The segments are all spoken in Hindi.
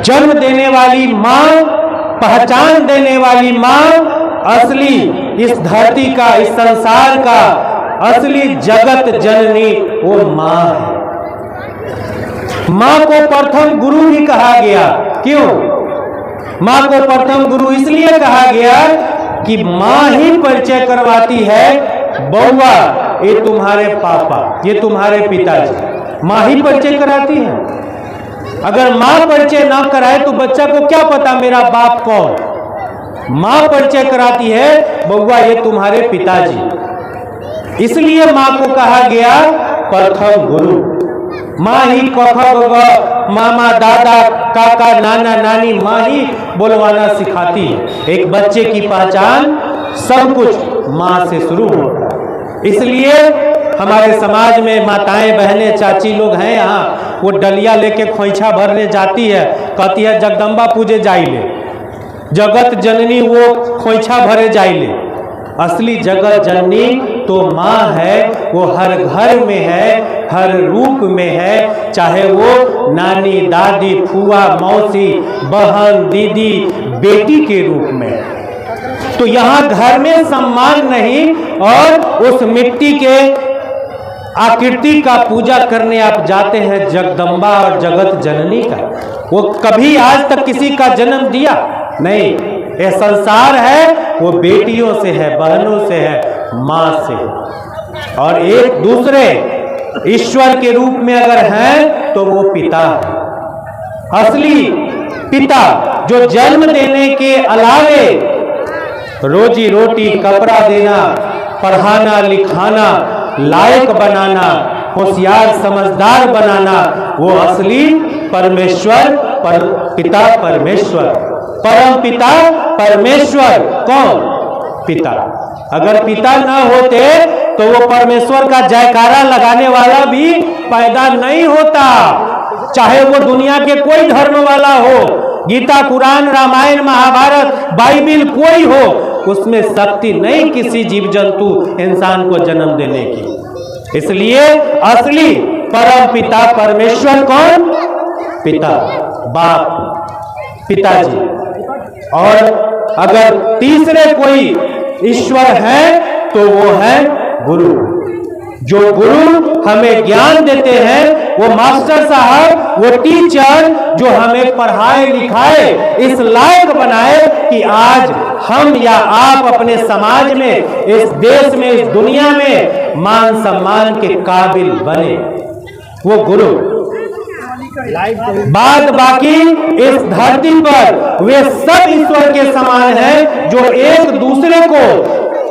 जन्म देने वाली माँ, पहचान देने वाली माँ, असली इस धरती का, इस संसार का असली जगत जननी वो माँ है। माँ को प्रथम गुरु भी कहा गया। क्यों? माँ को प्रथम गुरु इसलिए कहा गया कि माँ ही परिचय करवाती है, बउआ ये तुम्हारे पापा, ये तुम्हारे पिताजी। माँ ही परिचय कराती है। अगर माँ परिचय ना कराए तो बच्चा को क्या पता मेरा बाप कौन। माँ परिचय कराती है, बउआ ये तुम्हारे पिताजी। इसलिए माँ को कहा गया प्रथम गुरु। माँ ही कख ग मामा, दादा, काका, नाना, नानी, माँ ही बोलवाना सिखाती है। एक बच्चे की पहचान सब कुछ माँ से शुरू होता है। इसलिए हमारे समाज में माताएं, बहनें, चाची लोग हैं यहाँ, वो डलिया लेके खोइछा भरने जाती है, कहती है जगदम्बा पूजे जाइले, जगत जननी वो खोइछा भरे जाइले। असली जगत जननी तो माँ है, वो हर घर में है, हर रूप में है, चाहे वो नानी, दादी, फुआ, मौसी, बहन, दीदी, बेटी के रूप में। तो यहाँ घर में सम्मान नहीं, और उस मिट्टी के आकृति का पूजा करने आप जाते हैं जगदम्बा और जगत जननी का। वो कभी आज तक किसी का जन्म दिया नहीं। ये संसार है वो बेटियों से है, बहनों से है, माँ से है। और एक दूसरे ईश्वर के रूप में अगर हैं तो वो पिता है। असली पिता जो जन्म देने के अलावे रोजी रोटी, कपड़ा देना, पढ़ाना लिखाना, लायक बनाना, होशियार समझदार बनाना, वो असली परमेश्वर, पिता परमेश्वर, परम पिता परमेश्वर। कौन? पिता। अगर पिता न होते तो वो परमेश्वर का जयकारा लगाने वाला भी पैदा नहीं होता। चाहे वो दुनिया के कोई धर्म वाला हो, गीता, कुरान, रामायण, महाभारत, बाइबिल कोई हो, उसमें शक्ति नहीं किसी जीव जंतु इंसान को जन्म देने की। इसलिए असली परम पिता परमेश्वर कौन? पिता, बाप, पिताजी। और अगर तीसरे कोई ईश्वर है तो वो है गुरु। जो गुरु हमें ज्ञान देते हैं, वो मास्टर साहब, वो टीचर जो हमें पढ़ाए लिखाए, इस लायक बनाए कि आज हम या आप अपने समाज में, इस देश में, इस दुनिया में मान सम्मान के काबिल बने, वो गुरु। बात बाकी इस धरती पर वे सब ईश्वर के समान हैं जो एक दूसरे को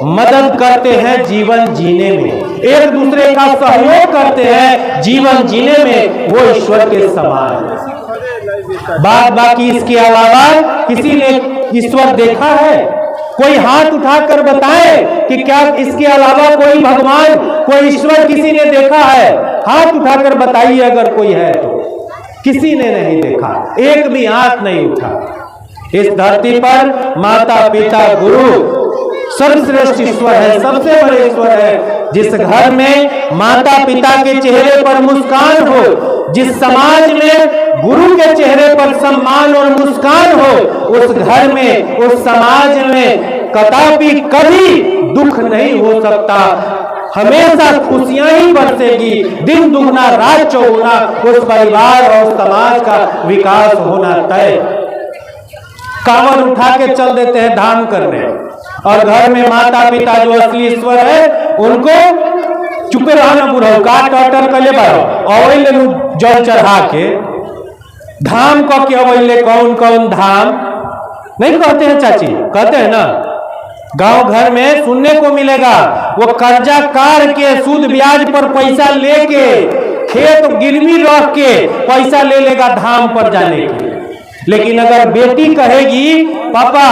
मदद करते हैं जीवन जीने में, एक दूसरे का सहयोग करते हैं जीवन जीने में, वो ईश्वर के समान है। बात बाकी इसके अलावा किसी ने ईश्वर देखा है? कोई हाथ उठाकर बताए कि क्या इसके अलावा कोई भगवान, कोई ईश्वर किसी ने देखा है? हाथ उठाकर बताइए अगर कोई है तो। किसी ने नहीं देखा, एक भी हाथ नहीं उठा। इस धरती पर माता, पिता, गुरु सर्वश्रेष्ठ ईश्वर है, सबसे बड़े ईश्वर है। जिस घर में माता पिता के चेहरे पर मुस्कान हो, जिस समाज में गुरु के चेहरे पर सम्मान और मुस्कान हो, उस घर में, उस समाज में कदापि कभी दुख नहीं हो सकता। हमेशा खुशियां ही बरसेगी, दिन दुगना रात चौगुना, उस परिवार और समाज का विकास होना तय। कांवर उठा के चल देते हैं धाम करने, और घर में माता पिता जो असली ईश्वर है उनको चुपे रहना, बुढ़ो काट ऑटर कर ले अवैले जल चढ़ा के धाम को के अवैले। कौन कौन धाम नहीं कहते हैं चाची? कहते हैं ना। गांव घर में सुनने को मिलेगा, वो कर्जा कार के सूद ब्याज पर पैसा लेके, खेत गिरवी रख के पैसा ले लेगा धाम पर जाने की। लेकिन अगर बेटी कहेगी पापा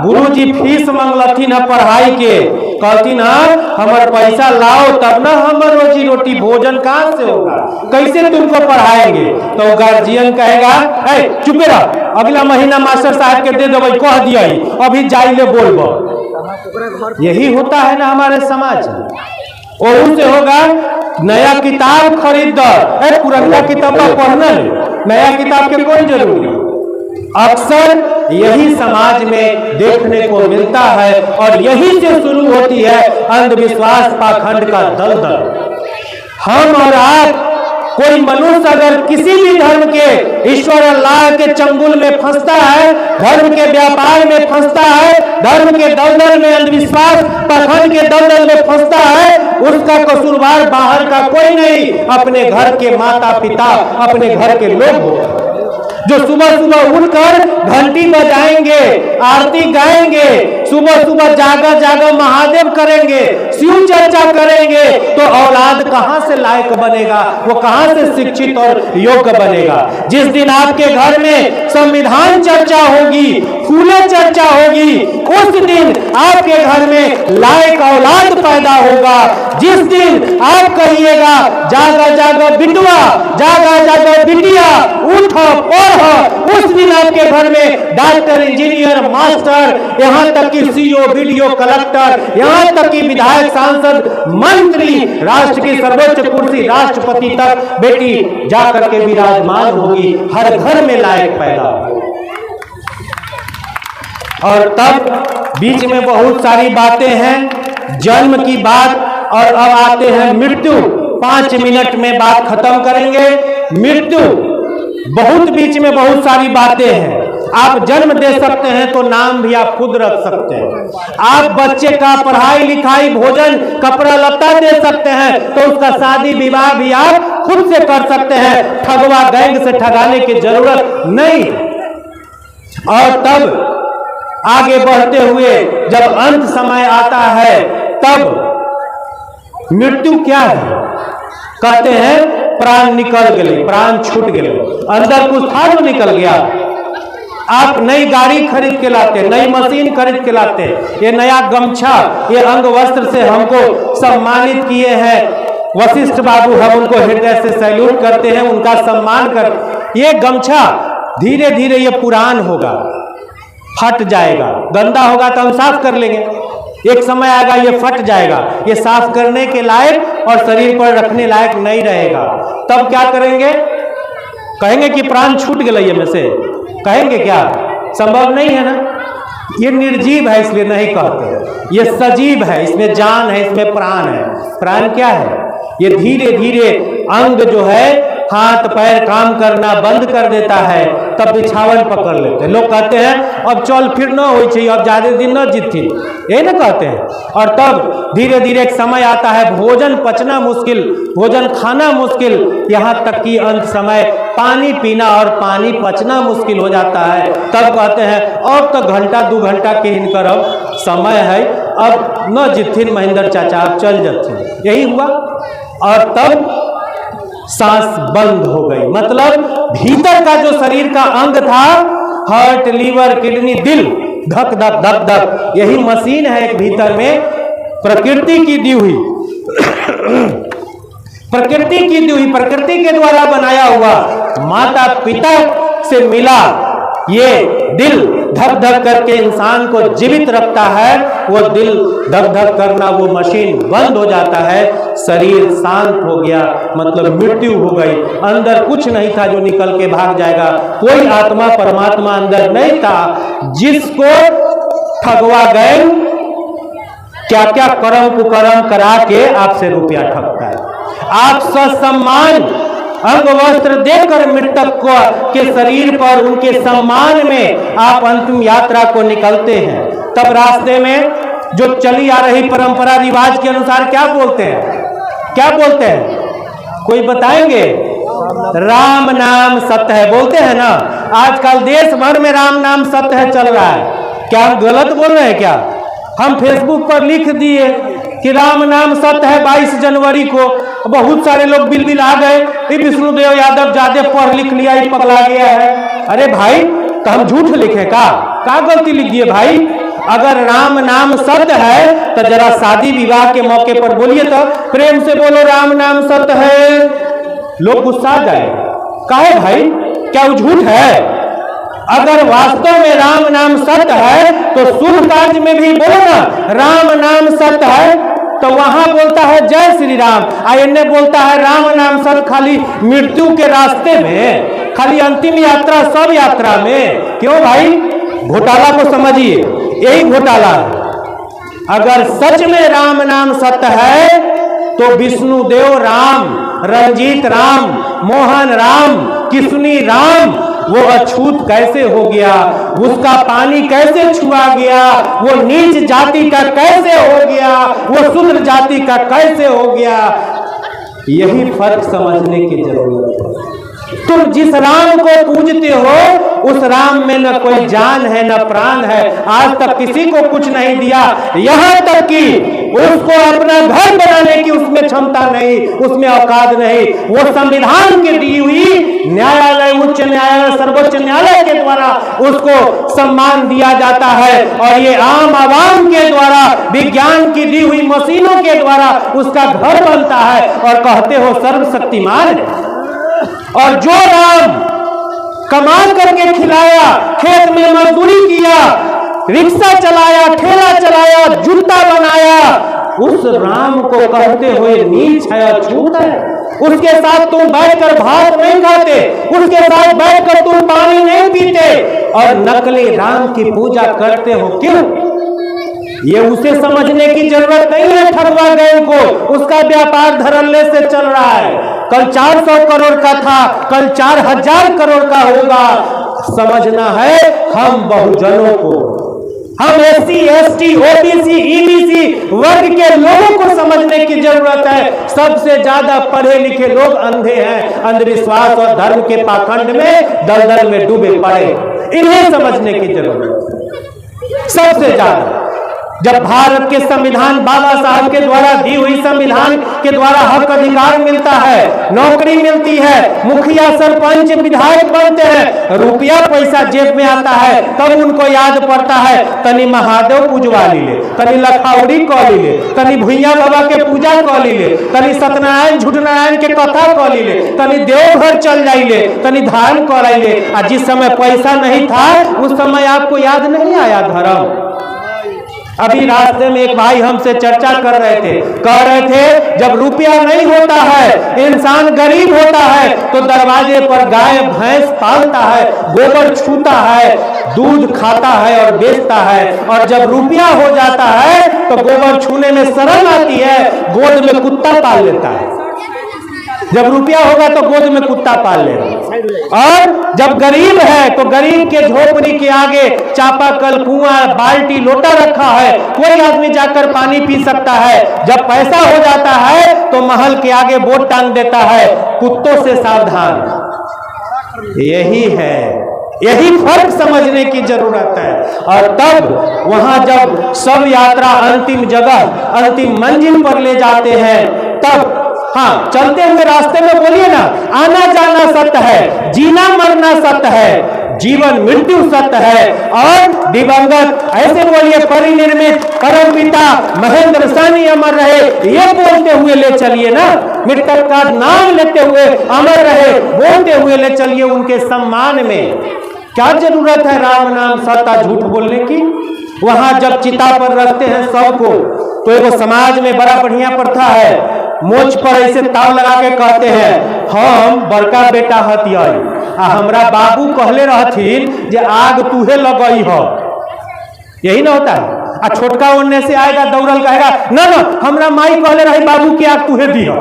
गुरुजी फीस मांगलथिन है पढ़ाई के, कहती ना हमार पैसा लाओ तब ना हमार रोजी रोटी, भोजन कहाँ से होगा, कैसे तुमको पढ़ाएंगे? तो गार्जियन कहेगा चुपे रह, अगला महीना मास्टर साहब के दे देवे, कह दिया अभी जाइले बोलबो। यही होता है ना हमारे समाज में। और से होगा नया किताब खरीद दो, पुराना किताब पढ़ना, नया किताब के कोई जरूरी नहीं। अक्सर यही समाज में देखने को मिलता है और यही से शुरू होती है अंधविश्वास पाखंड का दलदल। हम और आप, कोई मनुष्य अगर किसी भी धर्म के ईश्वर अल्लाह के चंगुल में फंसता है, धर्म के व्यापार में फंसता है, धर्म के दलदल में, अंधविश्वास पाखंड के दलदल में फंसता है, उसका कसूरवार बाहर का कोई नहीं, अपने घर के माता पिता, अपने घर के लोग जो सुबह सुबह उठकर घंटी बजाएंगे, आरती गाएंगे, सुबह सुबह जागा जागा महादेव करेंगे, शिव चर्चा करेंगे, तो औलाद कहां से लायक बनेगा, वो कहां से शिक्षित और योग्य बनेगा। जिस दिन आपके घर में संविधान चर्चा होगी, फूले चर्चा होगी, उस दिन आपके घर में लायक औलाद पैदा होगा। जिस दिन आप कहिएगा जागा जागा बिटुआ, जागा जागा बिटिया, उठो पढ़ो, उस दिन आपके घर में डॉक्टर, इंजीनियर, मास्टर, यहां तक कि सीओ, बीडीओ, कलेक्टर, यहां तक कि विधायक, सांसद, मंत्री, राष्ट्र की सर्वोच्च कुर्सी राष्ट्रपति तक बेटी जाकर के विराजमान होगी। हर घर में लायक पैदा होगी। और तब बीच में बहुत सारी बातें हैं, जन्म की बात, और अब आते हैं मृत्यु। 5 मिनट में बात खत्म करेंगे। मृत्यु, बहुत बीच में बहुत सारी बातें हैं। आप जन्म दे सकते हैं तो नाम भी आप खुद रख सकते हैं। आप बच्चे का पढ़ाई लिखाई, भोजन, कपड़ा लत्ता दे सकते हैं, तो उसका शादी विवाह भी आप खुद से कर सकते हैं। ठगवा गैंग से ठगाने की जरूरत नहीं। और तब आगे बढ़ते हुए जब अंत समय आता है, तब मृत्यु क्या है? कहते हैं प्राण निकल गए, प्राण छूट गए, अंदर कुछ था जो निकल गया। आप नई गाड़ी खरीद के लाते, नई मशीन खरीद के लाते, ये नया गमछा, ये अंग वस्त्र से हमको सम्मानित किए हैं वशिष्ठ बाबू, हम उनको हृदय से सैल्यूट करते हैं, उनका सम्मान कर। ये गमछा धीरे धीरे ये पुरान होगा, फट जाएगा, गंदा होगा तो हम साफ कर लेंगे, एक समय आएगा ये फट जाएगा, ये साफ करने के लायक और शरीर पर रखने लायक नहीं रहेगा। तब क्या करेंगे? कहेंगे कि प्राण छूट गए में से, कहेंगे क्या? संभव नहीं है ना। ये निर्जीव है इसलिए नहीं कहते, ये सजीव है, इसमें जान है, इसमें प्राण है। प्राण क्या है? ये धीरे धीरे अंग जो है, हाथ पैर काम करना बंद कर देता है, तब बिछावन पकड़ लेते हैं। लोग कहते हैं अब चल फिर न हो चाहिए, अब ज्यादा दिन न जीती, ये ना कहते हैं। और तब धीरे धीरे एक समय आता है, भोजन पचना मुश्किल, भोजन खाना मुश्किल, यहाँ तक कि अंत समय पानी पीना और पानी पचना मुश्किल हो जाता है। तब कहते हैं अब तो घंटा 2 घंटा के हिनकर अब समय है, अब न जिथिन महेंद्र चाचा, अब चल जाते। यही हुआ। और तब सांस बंद हो गई, मतलब भीतर का जो शरीर का अंग था, हार्ट, लीवर, किडनी, दिल, धक धक धक धक, यही मशीन है एक भीतर में, प्रकृति की दी हुई प्रकृति की दी हुई, प्रकृति के द्वारा बनाया हुआ, माता पिता से मिला ये दिल धक धक करके इंसान को जीवित रखता है। वो दिल धक धक करना, वो मशीन बंद हो जाता है, शरीर शांत हो गया, मतलब मृत्यु हो गई। अंदर कुछ नहीं था जो निकल के भाग जाएगा, कोई आत्मा परमात्मा अंदर नहीं था। जिसको ठगवा गए, क्या क्या कर्म कुकर्म करा के आपसे रुपया ठगता है। आप ससम्मान अंग वस्त्र देकर मृतक को के शरीर पर, उनके सम्मान में आप अंतिम यात्रा को निकलते हैं। तब रास्ते में जो चली आ रही परंपरा रिवाज के अनुसार क्या बोलते हैं? क्या बोलते हैं? कोई बताएंगे? राम नाम सत्य है, बोलते हैं ना। आजकल देश भर में राम नाम सत्य है चल रहा है। क्या हम गलत बोल रहे हैं क्या? हम फेसबुक पर लिख दिए कि राम नाम सत्य है 22 जनवरी को, बहुत सारे लोग बिल आ गए, विष्णुदेव यादव ज्यादा पढ़ लिख लिया, ये पगला गया है। अरे भाई, तो हम झूठ लिखे का गलती लिख दिए भाई? अगर राम नाम सत्य है तो जरा शादी विवाह के मौके पर बोलिए, तो प्रेम से बोलो राम नाम सत्य है, लोग गुस्सा जाए। काहे भाई, क्या वो झूठ है? अगर वास्तव में राम नाम सत्य है तो शुभ कार्य में भी बोलो ना राम नाम सत्य है, तो वहां बोलता है जय श्री राम, इन्हें बोलता है राम नाम सत्य खाली मृत्यु के रास्ते में। खाली अंतिम यात्रा सब यात्रा में क्यों भाई? घोटाला को समझिए, यही घोटाला है। अगर सच में राम नाम सत्य है तो विष्णुदेव राम, रंजीत राम, मोहन राम, किशुनी राम वो अछूत कैसे हो गया? उसका पानी कैसे छुआ गया? वो नीच जाति का कैसे हो गया? वो शूद्र जाति का कैसे हो गया? यही फर्क समझने की जरूरत है। तुम जिस राम को पूजते हो उस राम में न कोई जान है न प्राण है। आज तक किसी को कुछ नहीं दिया, यहां तक कि उसको अपना घर बनाने की उसमें क्षमता नहीं, उसमें औकात नहीं। वो संविधान की दी हुई न्यायालय, उच्च न्यायालय, सर्वोच्च न्यायालय के द्वारा उसको सम्मान दिया जाता है और ये आम आवाम के द्वारा, विज्ञान की दी हुई मशीनों के द्वारा उसका घर बनता है और कहते हो सर्वशक्तिमान। और जो राम कमा करके खिलाया, खेत में मजदूरी किया, रिक्शा चलाया, ठेला चलाया, जूता बनाया, उस राम को कहते हुए नीच है, अछूत है। उसके साथ तुम बैठकर भात नहीं खाते, उसके साथ बैठकर तुम पानी नहीं पीते और नकली राम की पूजा करते हो। क्यों? ये उसे समझने की जरूरत नहीं है। ठगवा गए को उसका व्यापार धड़ल्ले से चल रहा है। कल 400 करोड़ का था, कल 4000 करोड़ का होगा। समझना है हम बहुजनों को, हम एससी, एसटी, ओबीसी, ईबीसी वर्ग के लोगों को समझने की जरूरत है। सबसे ज्यादा पढ़े लिखे लोग अंधे हैं, अंधविश्वास और धर्म के पाखंड में दलदल में डूबे पड़े। इन्हें समझने की जरूरत है सबसे ज्यादा। जब भारत के संविधान, बाबा साहब के द्वारा दी हुई संविधान के द्वारा हक अधिकार मिलता है, नौकरी मिलती है, मुखिया, सरपंच, विधायक बनते हैं, रुपया पैसा जेब में आता है, तब उनको याद पड़ता है तनी महादेव पूजवा लीले, तनी लखाउड़ी कह लीले, तनी भुइया बाबा के पूजा कह लीले, तनी सत्यनारायण झूठनारायण के कथा कह लीले, तनी देवघर चल जाइले, तनी धाम कराइले। जिस समय पैसा नहीं था उस समय आपको याद नहीं आया धर्म? अभी रास्ते में एक भाई हमसे चर्चा कर रहे थे, कह रहे थे जब रुपया नहीं होता है, इंसान गरीब होता है तो दरवाजे पर गाय भैंस पालता है, गोबर छूता है, दूध खाता है और बेचता है। और जब रुपया हो जाता है तो गोबर छूने में शर्म आती है, गोद में कुत्ता पाल लेता है। जब रुपया होगा तो गोद में कुत्ता पाल लेगा। और जब गरीब है तो गरीब के झोपड़ी के आगे चापाकल, कुआं, बाल्टी, लोटा रखा है, कोई आदमी जाकर पानी पी सकता है। जब पैसा हो जाता है तो महल के आगे बोर्ड टांग देता है, कुत्तों से सावधान। यही है, यही फर्क समझने की जरूरत है। और तब वहां जब सब यात्रा अंतिम जगह, अंतिम मंजिल पर ले जाते हैं, तब हाँ, चलते हुए रास्ते में बोलिए ना, आना जाना सत्य है, जीना मरना सत्य है, जीवन मृत्यु सत्य है। और दिवंगत ऐसे बोलिए, परिनिर्मित परम पिता महेंद्र सैनी अमर रहे, ये बोलते हुए ले चलिए ना। मृतक का नाम लेते हुए अमर रहे बोलते हुए ले चलिए उनके सम्मान में। क्या जरूरत है राम नाम सत्य झूठ बोलने की? वहां जब चिता पर रखते हैं सबको, तो एगो समाज में बड़ा बढ़िया प्रथा है, मोच पर ऐसे ताव लगा के कहते हैं हम बड़का बेटा हथियाई, आ हमरा बाबू कहले रहथिन जे आग तूहे लगई हो। यही ना होता है। आ छोटका ओढ़ने से आएगा, दौड़ल कहेगा ना ना हमरा माई कहले रही बाबू की आग तूहे दी हो।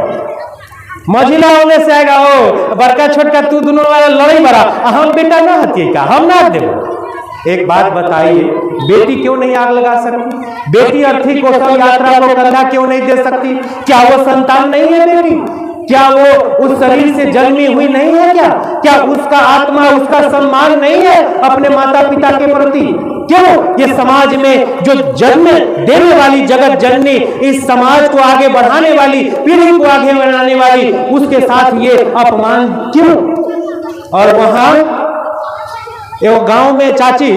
मझिला होने से आएगा, ओ बड़का छोटका तू दोनों वाला लड़ाई बड़ा, हम बेटा ना हथियाई का, हम ना देव। एक बात बताइए, बेटी क्यों नहीं आग लगा सकती? बेटी अर्थी कौशल यात्रा को कंधा क्यों नहीं दे सकती? क्या वो संतान नहीं है बेटी? क्या वो उस शरीर से जन्मी हुई नहीं है? क्या उसका आत्मा, उसका सम्मान नहीं है अपने माता पिता के प्रति? क्यों ये समाज में जो जन्म देने वाली, जगत जननी, इस समाज को आगे बढ़ाने वाली, पीढ़ी को आगे बढ़ाने वाली, उसके साथ ये अपमान क्यों? और वहां एवं गांव में चाची,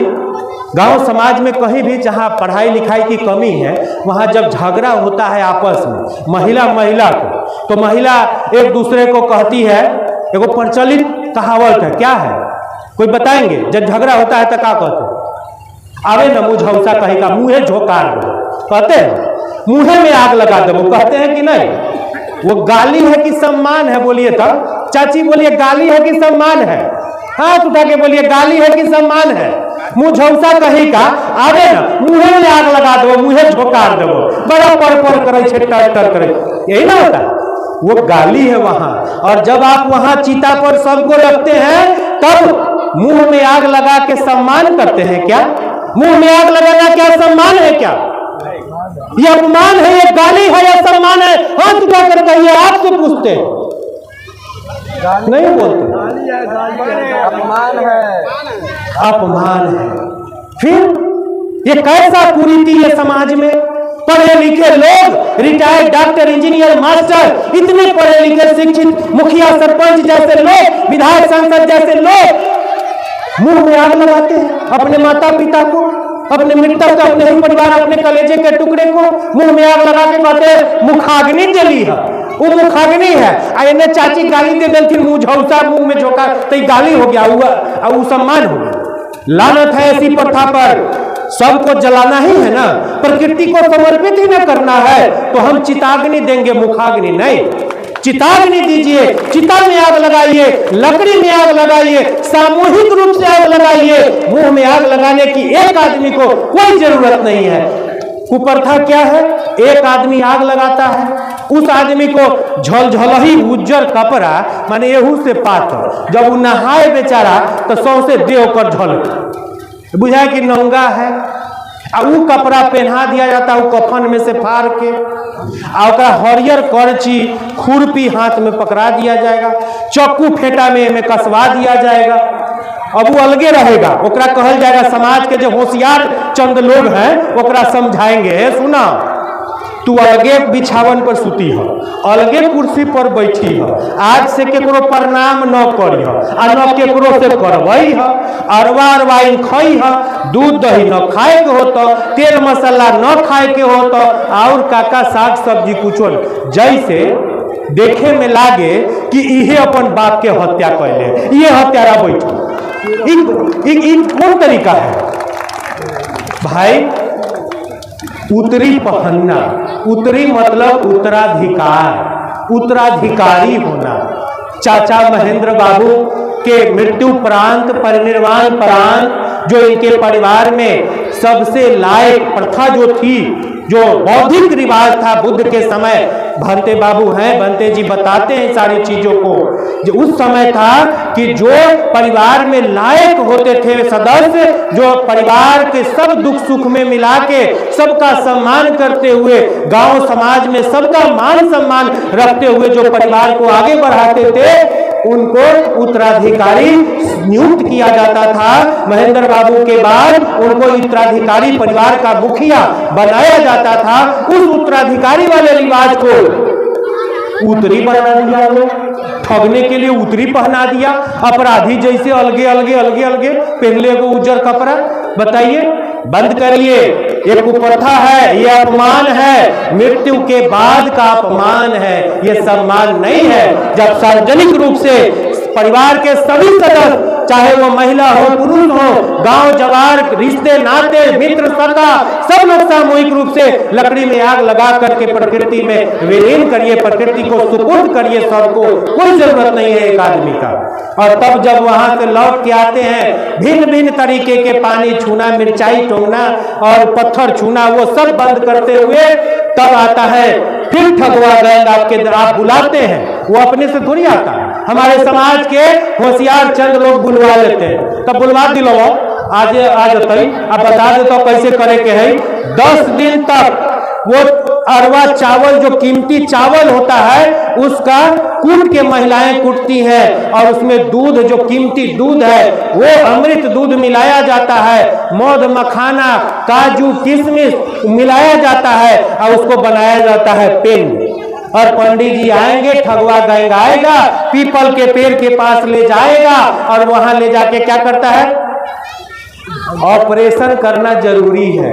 गांव समाज में कहीं भी जहां पढ़ाई लिखाई की कमी है, वहां जब झगड़ा होता है आपस में महिला को, तो महिला एक दूसरे को कहती है, एगो प्रचलित कहावत है, क्या है कोई बताएंगे? जब झगड़ा होता है तो क्या कहते? आवे न मुझौसा कहेगा मुँहे झोंकार दो, कहते हैं मुँहे में आग लगा दो, कहते हैं कि नहीं? वो गाली है कि सम्मान है? बोलिए तो चाची, बोलिए गाली है कि सम्मान है? हाथ उठा के बोलिए गाली है कि सम्मान है? मुंह झौसा कहीं का आवे ना, मुंहे में आग लगा दो, मुंहे झोकार दो, बड़ा पर करे छे, टर करे, यही ना होता। वो गाली है वहां। और जब आप वहां चिता पर सबको रखते हैं तब मुंह में आग लगा के सम्मान करते हैं क्या? मुंह में आग लगाना क्या सम्मान है क्या? ये अपमान है, ये गाली है या सम्मान है? हाथ उठा कर कहिए, आपसे पूछते हैं, नहीं बोलते। अपमान है, अपमान है। फिर ये कैसा कुरीति है समाज में? पढ़े लिखे लोग, रिटायर्ड डॉक्टर, इंजीनियर, मास्टर, इतने पढ़े लिखे शिक्षित मुखिया, सरपंच जैसे लोग, विधायक, सांसद जैसे लोग मुंह में आग लगाते हैं अपने माता पिता को, अपने मृतक को, अपने ही परिवार, अपने कलेजे के टुकड़े को मुंह में आग लगा के कहते मुखाग्नि जली है, वो मुखाग्नि है। इन्हें चाची गाली दे देती, मुंह झौसा, मुंह में झोंका, तो गाली हो गया, वो सम्मान हो गया। लानत है ऐसी प्रथा पर। सबको जलाना ही है ना, प्रकृति को समर्पित ही न करना है, तो हम चिताग्नि देंगे, मुखाग्नि नहीं। चिताग्नि दीजिए, चिता में आग लगाइए, लकड़ी में आग लगाइए, सामूहिक रूप से आग लगाइए। मुंह में आग लगाने की एक आदमी को कोई जरूरत नहीं है। कुप्रथा क्या है? एक आदमी आग लगाता है, उस आदमी को झलझलही उज्जर कपड़ा माने एहू से पात, जब वो नहाए बेचारा तो सौंसे देह पर झल बुझाए कि नंगा है, वो कपड़ा पहना दिया जाता है, वो कफन में से फाड़ के हरियर करची खुरपी हाथ में पकड़ा दिया जाएगा, चक्कू फेटा में कसवा दिया जाएगा। अब वो अलगे रहेगा, ओकरा कहल जाएगा, समाज के जो होशियार चंद लोग हैं ओकरा समझाएंगे, सुना तू अलगे बिछावन पर सुती है, अलगे कुर्सी पर बैठी है, आज से केकरो प्रणाम न करी है, आ न केकरो से करवई है, अरवा अरवाइन खई है, दूध दही न खाए के होता, तेल मसाला न खाए के होता, और काका साग सब्जी कुछो, जैसे देखे में लागे कि इहे अपन बाप के हत्या कैले, ये हत्यारा बैठो। कौन तरीका है भाई? उत्तरी पहनना, उत्तरी मतलब उत्तराधिकार, उत्तराधिकारी होना। चाचा महेंद्र बाबू के मृत्यु प्रांत, परिनिर्वाण प्रांत, जो इनके परिवार में सबसे लायक प्रथा जो थी, जो बौद्धिक रिवाज था बुद्ध के समय, भंते बाबू हैं, भंते जी बताते हैं सारी चीजों को, जो उस समय था कि जो परिवार में लायक होते थे सदस्य, जो परिवार के सब दुख सुख में मिला के सबका सम्मान करते हुए, गांव समाज में सबका मान सम्मान रखते हुए जो परिवार को आगे बढ़ाते थे, उनको उत्तराधिकारी नियुक्त किया जाता था। महेंद्र बाबू के बाद उनको उत्तराधिकारी, परिवार का मुखिया बनाया जाता था। उस उत्तराधिकारी वाले रिवाज को उत्तरी बना दिया, लोग ठगने के लिए उत्तरी पहना दिया। अपराधी जैसे अलगे अलगे अलगे अलगे पहले को उज्जर कपड़ा, बताइए, बंद करिए। ये कुप्रथा है, ये अपमान है, मृत्यु के बाद का अपमान है, ये सम्मान नहीं है। जब सार्वजनिक रूप से परिवार के सभी सदस्य, चाहे वो महिला हो, पुरुष हो, गांव जवार, रिश्ते नाते, मित्र सगा, सब लोग सामूहिक रूप से लकड़ी में आग लगा करके प्रकृति में विलीन करिए, प्रकृति को सुपुर्द करिए। सबको कोई जरूरत नहीं है एक आदमी का। और तब जब वहां से लौट के आते हैं, भिन्न भिन्न तरीके के पानी छूना, मिर्चाई टोंगना और पत्थर छूना, वो सब बंद करते हुए तब आता है फिर ठगवा गैंग। आप बुलाते हैं, वो अपने से थोड़ी आता है। हमारे समाज के होशियार चंद लोग बुलवा लेते हैं, तब बुलवा दिलो आज अब बता देता कैसे करे के है। 10 दिन तक वो अरवा चावल, जो कीमती चावल होता है, उसका कूट के महिलाएं कूटती हैं, और उसमें दूध, जो कीमती दूध है, वो अमृत दूध मिलाया जाता है, मौध, मखाना, काजू, किशमिश मिलाया जाता है, और उसको बनाया जाता है पेन। और पंडित जी आएंगे, ठगवा गैंग आएगा, पीपल के पेड़ के पास ले जाएगा, और वहां ले जाके क्या करता है? ऑपरेशन करना जरूरी है।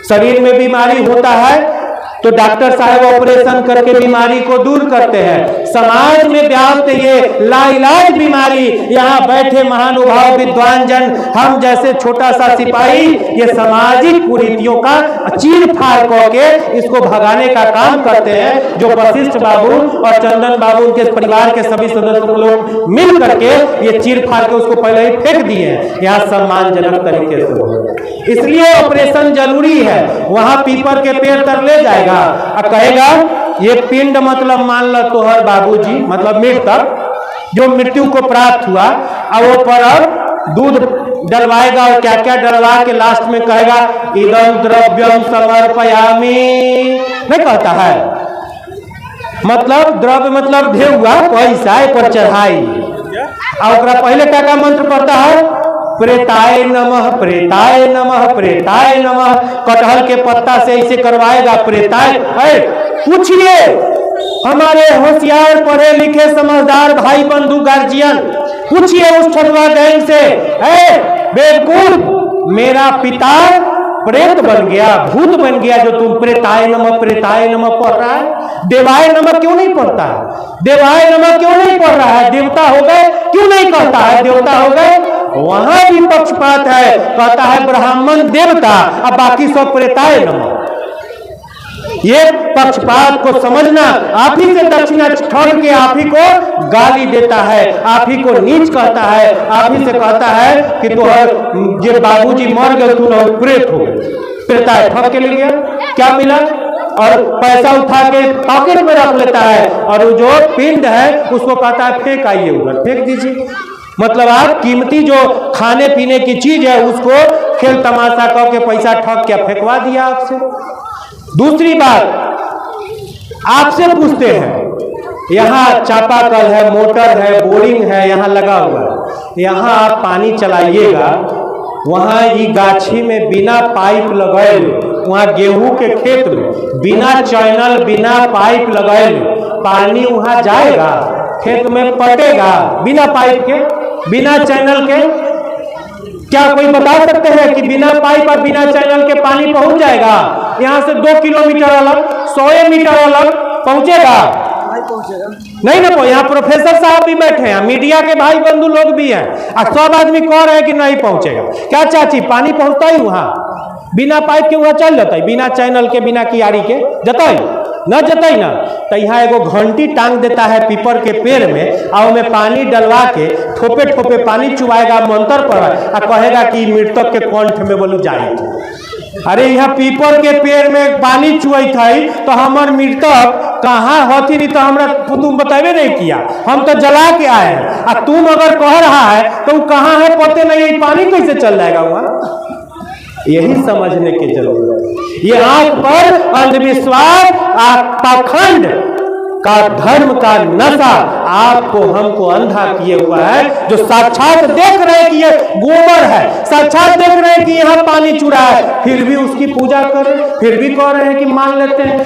शरीर में बीमारी होता है तो डॉक्टर साहब ऑपरेशन करके बीमारी को दूर करते हैं। समाज में व्याप्त ये लाइलाज बीमारी, यहाँ बैठे महानुभाव विद्वान जन, हम जैसे छोटा सा सिपाही, ये सामाजिक कुरीतियों का चीर फाड़ करके इसको भगाने का काम करते हैं, जो वशिष्ठ बाबू और चंदन बाबू उनके परिवार के सभी सदस्य लोग मिल करके ये चीर फाड़ के उसको पहले ही फेंक दिए हैं, यहाँ सम्मानजनक तरीके से। इसलिए ऑपरेशन जरूरी है। वहां पीपर के पेड़ तर ले जाएगा और कहेगा ये पिंड मतलब मान लो तोहर बाबूजी, मतलब मृतक जो मृत्यु को प्राप्त हुआ, और वो पर दूध डलवाएगा और क्या क्या डलवा के लास्ट में कहेगा इदं द्रव्यम समर्पयामि, नहीं कहता है। मतलब द्रव्य मतलब ढेउआ पैसा पर चढ़ाई, और पहले क्या का मंत्र पड़ता है, प्रेताय नमः, प्रेताय नमः, प्रेताय नमः। कटहल के पत्ता से ऐसे करवाएगा प्रेताय। पूछिए हमारे होशियार पढ़े लिखे समझदार भाई बंधु गार्जियन, पूछिए उस छठवा गैंग से, बेवकूफ, मेरा पिता प्रेत बन गया, भूत बन गया, जो तुम प्रेताय नमः पढ़ रहा है, देवाय नमः क्यों नहीं पढ़ता है? देवाय नमः क्यों नहीं पढ़ रहा है? देवता हो गए क्यों नहीं कहता है देवता हो गए? वहां भी पक्षपात है, कहता है ब्राह्मण देवता, अब बाकी सब प्रेताय नमः। ये पक्षपात को समझना, आप ही से दक्षिणा ठग के आप ही को गाली देता है, आप ही को नीच कहता है, आप ही से कहता है कि तो ये बाबूजी मर गए, तू ना प्रेत हो गए, प्रेताय ठग के ले गया, क्या मिला? और पैसा उठा के पॉकेट में रख लेता है, और वो जो पिंड है उसको कहता है फेंक आइए उधर, फेंक दीजिए। मतलब आप कीमती जो खाने पीने की चीज है उसको खेल तमाशा करके पैसा ठग के फेंकवा दिया आपसे। दूसरी बात आपसे पूछते हैं, यहाँ चापाकल है, मोटर है, बोरिंग है, यहाँ लगा हुआ है, यहाँ आप पानी चलाइएगा, वहाँ ये गाछी में बिना पाइप लगाए, वहाँ गेहूं के खेत में बिना चैनल बिना पाइप लगाए पानी वहाँ जाएगा, खेत में पटेगा बिना पाइप के, बिना चैनल के? क्या कोई बता सकते हैं कि बिना पाइप और बिना चैनल के पानी पहुंच जाएगा? यहाँ से 2 किलोमीटर अलग, 100 मीटर अलग पहुंचेगा? नहीं ना। यहाँ प्रोफेसर साहब भी बैठे हैं, मीडिया के भाई बंधु लोग भी हैं, और सब आदमी कह रहे हैं कि नहीं पहुंचेगा। क्या चाची, पानी पहुंचता ही वहां बिना पाइप के? वहां चल जाता है बिना चैनल के, बिना कियारी के जता न जतई ना। तो यहाँ एगो घंटी टांग देता है पीपर के पेड़ में, और में पानी डलवा के ठोपे ठोपे पानी चुवाएगा, मंत्र पर और कहेगा कि मृतक के कंठ में बोलू जाए। अरे यहाँ पीपर के पेड़ में पानी चुआई थी तो हमार मृतक कहाँ होती, नहीं तो हमरा तुम बतावे नहीं किया, हम तो जला के आए हैं, और तुम अगर कह रहा है तो कहाँ है पते नहीं, पानी कैसे चल जाएगा वहां? यही समझने की जरूरत है। ये आंख पर अंधविश्वास, पाखंड का धर्म का नशा आपको हमको अंधा किए हुआ है, जो साक्षात देख रहे हैं कि ये गोबर है, साक्षात देख रहे हैं कि यहाँ पानी चुरा है, फिर भी उसकी पूजा कर रहे, फिर भी कह रहे हैं कि मान लेते हैं।